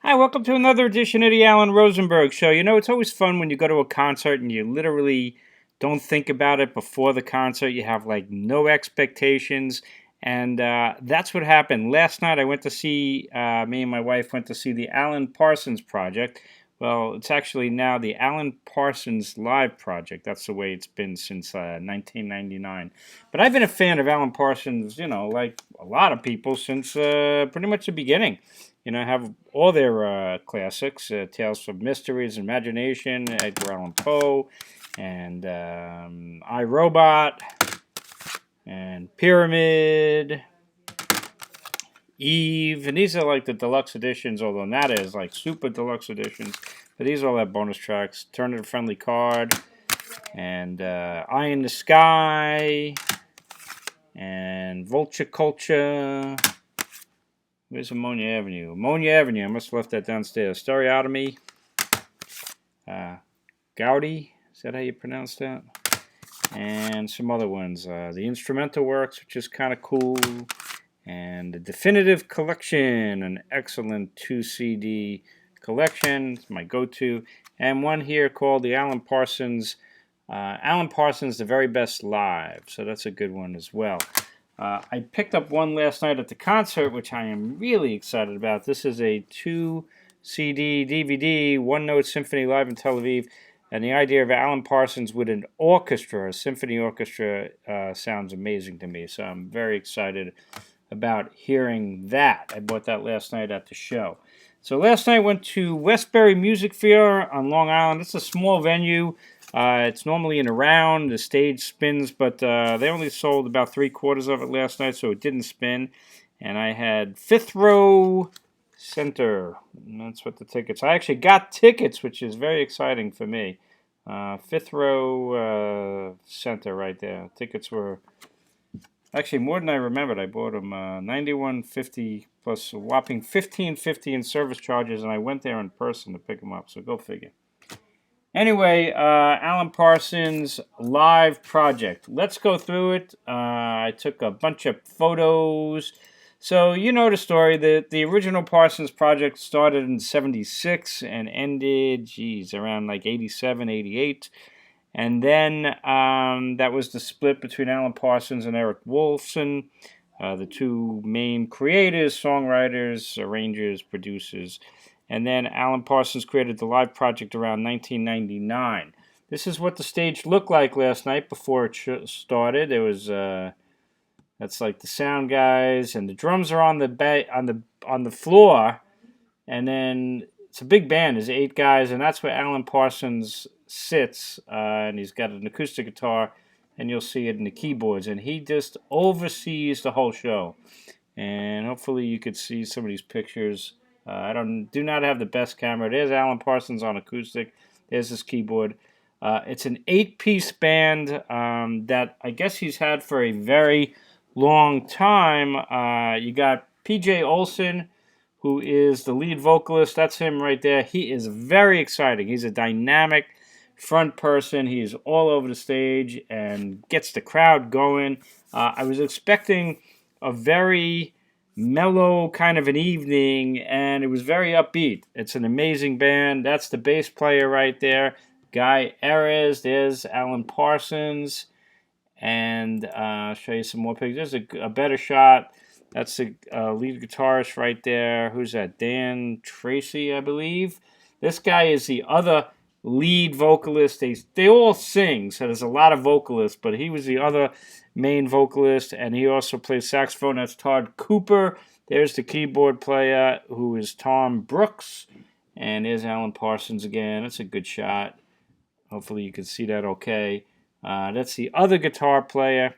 Hi, welcome to another edition of the Alan Rosenberg Show. You know, it's always fun when you go to a concert and you literally don't think about it before the concert. You have like no expectations. And that's what happened. Last night I went to see, me and my wife went to see the Alan Parsons Project. Well, it's actually now the Alan Parsons Live Project. That's the way it's been since 1999. But I've been a fan of Alan Parsons, you know, like a lot of people since pretty much the beginning. You know, I have all their classics, Tales from Mysteries, Imagination, Edgar Allan Poe, and I, Robot, and Pyramid, Eve, and these are like the deluxe editions, although Nada is like super deluxe editions. But these are all that bonus tracks. Turn to the Friendly Card, and Eye in the Sky, and Vulture Culture. Where's Ammonia Avenue? Ammonia Avenue. I must have left that downstairs. Stereotomy. Gaudi. Is that how you pronounce that? And some other ones. The Instrumental Works, which is kind of cool. And the Definitive Collection. An excellent 2 CD collection. It's my go-to. And one here called the Alan Parsons. Alan Parsons, The Very Best Live. So that's a good one as well. I picked up one last night at the concert, which I am really excited about. This is a 2 CD DVD, One Note Symphony Live in Tel Aviv. And the idea of Alan Parsons with an orchestra, a symphony orchestra, sounds amazing to me. So I'm very excited about hearing that. I bought that last night at the show. So last night I went to Westbury Music Fair on Long Island. It's a small venue. It's normally in a round. The stage spins, but they only sold about 3/4 of it last night, so it didn't spin. And I had fifth row center. And that's what the tickets. I actually got tickets, which is very exciting for me. Fifth row center right there. Tickets were actually more than I remembered. I bought them $91.50 plus a whopping $15.50 in service charges, and I went there in person to pick them up. So go figure. Anyway, Alan Parsons Live Project. Let's go through it. I took a bunch of photos. So you know the story. The original Parsons Project started in '76 and ended, around like '87, '88. And then that was the split between Alan Parsons and Eric Wolfson, the two main creators, songwriters, arrangers, producers. And then Alan Parsons created the Live Project around 1999. This is what the stage looked like last night before it started. There was that's like the sound guys, and the drums are on the floor, and then it's a big band. There's 8 guys, and that's where Alan Parsons sits, and he's got an acoustic guitar, and you'll see it in the keyboards, and he just oversees the whole show. And hopefully you could see some of these pictures. I do not have the best camera. There's Alan Parsons on acoustic. There's his keyboard. It's an 8-piece band that I guess he's had for a very long time. You got P.J. Olson, who is the lead vocalist. That's him right there. He is very exciting. He's a dynamic front person. He's all over the stage and gets the crowd going. I was expecting a very mellow kind of an evening, and it was very upbeat. It's an amazing band. That's the bass player right there, Guy Erez. There's Alan Parsons, and I'll show you some more pictures. There's a better shot. That's the lead guitarist right there. Who's that? Dan Tracy, I believe. This guy is the other lead vocalist. They all sing, so there's a lot of vocalists, but he was the other main vocalist, and he also plays saxophone. That's Todd Cooper. There's the keyboard player, who is Tom Brooks, and there's Alan Parsons again. That's a good shot. Hopefully you can see that okay. That's the other guitar player,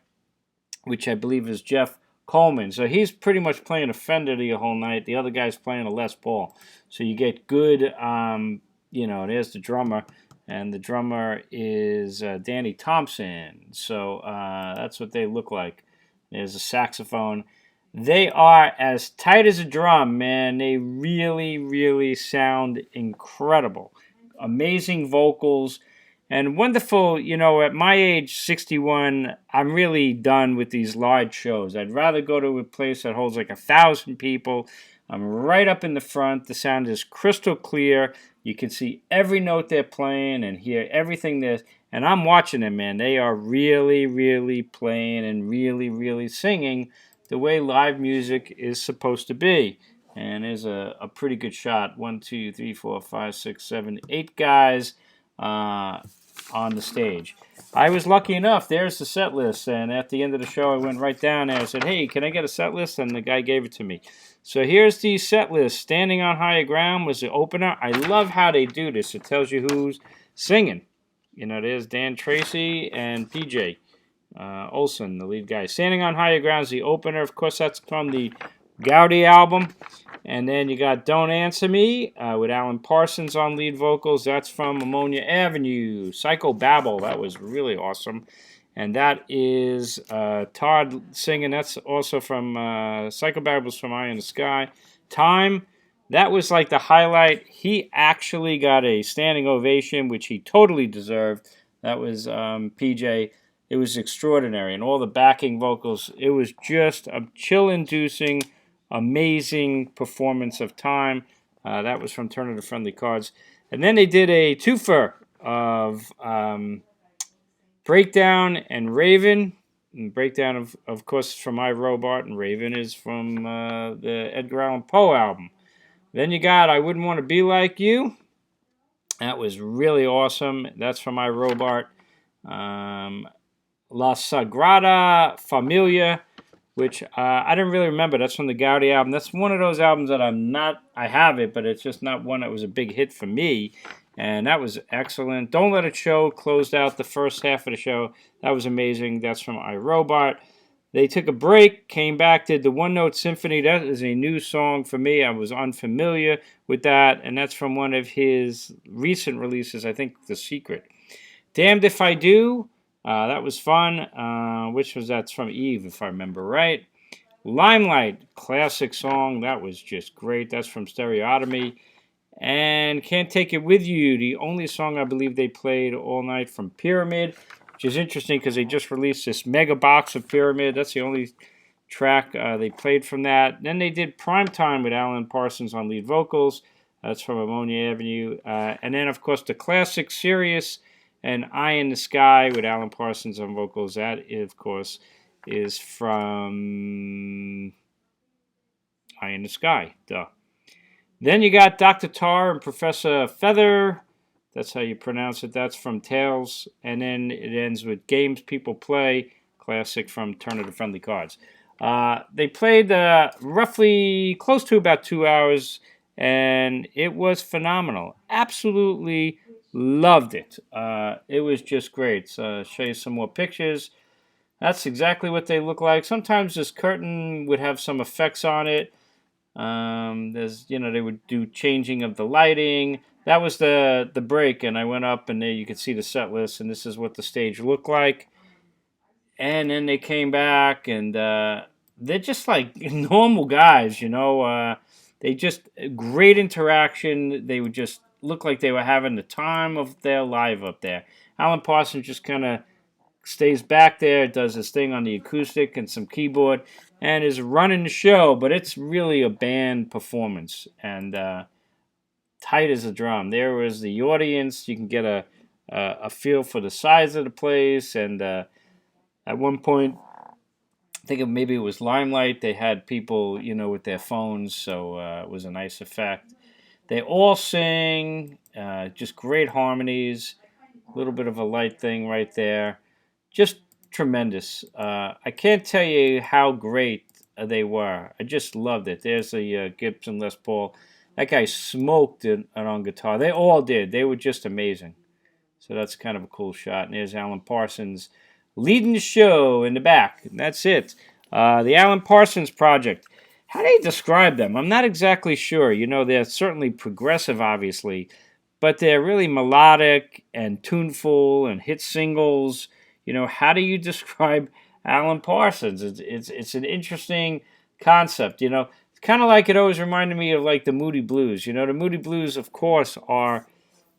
which I believe is Jeff Coleman. So he's pretty much playing a Fender the whole night. The other guy's playing a Les Paul. So you get good, there's the drummer. And the drummer is Danny Thompson. So that's what they look like. There's a saxophone. They are as tight as a drum, man. They really, really sound incredible. Amazing vocals. And wonderful, at my age, 61, I'm really done with these large shows. I'd rather go to a place that holds like 1,000 people. I'm right up in the front. The sound is crystal clear. You can see every note they're playing and hear everything there. And I'm watching them, man. They are really, really playing and really, really singing the way live music is supposed to be. And there's a pretty good shot. 1, 2, 3, 4, 5, 6, 7, 8 guys on the stage. I was lucky enough. There's the set list. And at the end of the show, I went right down there. I said, hey, can I get a set list? And the guy gave it to me. So here's the set list. Standing on Higher Ground was the opener. I love how they do this. It tells you who's singing. You know, there's Dan Tracy and PJ Olson, the lead guy. Standing on Higher Ground is the opener. Of course, that's from the Gowdy album. And then you got Don't Answer Me with Alan Parsons on lead vocals. That's from Ammonia Avenue. Psychobabble, that was really awesome. And that is Todd singing. That's also from Psychobabble's from Eye in the Sky. Time, that was like the highlight. He actually got a standing ovation, which he totally deserved. That was PJ. It was extraordinary. And all the backing vocals, it was just a chill-inducing, amazing performance of Time. That was from Turn of the Friendly Cards. And then they did a twofer of Breakdown and Raven. And Breakdown, of course, is from iRobot, and Raven is from the Edgar Allan Poe album. Then you got I Wouldn't Want to Be Like You. That was really awesome. That's from iRobot. La Sagrada Familia, which I didn't really remember. That's from the Gowdy album. That's one of those albums that I have it, but it's just not one that was a big hit for me. And that was excellent. Don't Let It Show closed out the first half of the show. That was amazing. That's from iRobot. They took a break, came back, did the One Note Symphony. That is a new song for me. I was unfamiliar with that, and that's from one of his recent releases, I think The Secret. Damned If I Do. That was fun. That's from Eve, if I remember right. Limelight, classic song. That was just great. That's from Stereotomy. And Can't Take It With You, the only song I believe they played all night from Pyramid, which is interesting because they just released this mega box of Pyramid. That's the only track they played from that. Then they did Primetime with Alan Parsons on lead vocals. That's from Ammonia Avenue. And then, of course, the classic Sirius and Eye in the Sky with Alan Parsons on vocals. That, of course, is from Eye in the Sky. Duh. Then you got Dr. Tar and Professor Feather. That's how you pronounce it. That's from Tales. And then it ends with Games People Play, classic from Turn of the Friendly Cards. They played roughly close to about 2 hours, and it was phenomenal. Absolutely loved it. It was just great. So I'll show you some more pictures. That's exactly what they look like. Sometimes this curtain would have some effects on it. They would do changing of the lighting. That was the break, and I went up, and there you could see the set list, and this is what the stage looked like. And then they came back, and they're just like normal guys, They just great interaction. They would just look like they were having the time of their life up there. Alan Parsons just kind of stays back there, does his thing on the acoustic and some keyboard, and is running the show, but it's really a band performance, and tight as a drum. There was the audience. You can get a feel for the size of the place, and at one point, I think maybe it was Limelight, they had people, with their phones, so it was a nice effect. They all sing, just great harmonies, a little bit of a light thing right there. Just tremendous. I can't tell you how great they were. I just loved it. There's a Gibson Les Paul. That guy smoked it on guitar. They all did. They were just amazing. So that's kind of a cool shot. And there's Alan Parsons leading the show in the back. And that's it. The Alan Parsons Project. How do you describe them? I'm not exactly sure. They're certainly progressive, obviously, but they're really melodic and tuneful and hit singles. How do you describe Alan Parsons? It's an interesting concept. It's kind of like it always reminded me of like the Moody Blues. The Moody Blues, of course, are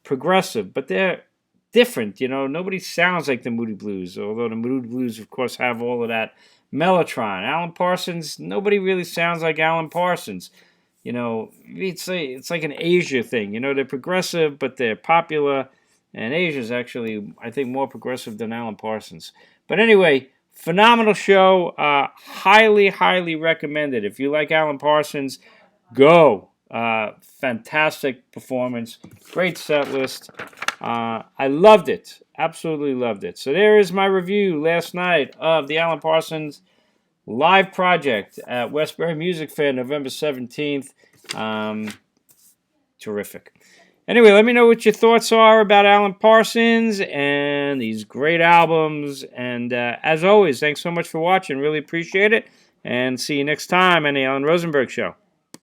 progressive, but they're different. Nobody sounds like the Moody Blues, although the Moody Blues, of course, have all of that mellotron. Alan Parsons, nobody really sounds like Alan Parsons. you know, it's like an Asia thing. You know, they're progressive, but they're popular. And Asia's actually, I think, more progressive than Alan Parsons. But anyway, phenomenal show. Highly, highly recommended. If you like Alan Parsons, go. Fantastic performance. Great set list. I loved it. Absolutely loved it. So there is my review last night of the Alan Parsons Live Project at Westbury Music Fair, November 17th. Terrific. Anyway, let me know what your thoughts are about Alan Parsons and these great albums. And as always, thanks so much for watching. Really appreciate it. And see you next time on the Alan Rosenberg Show.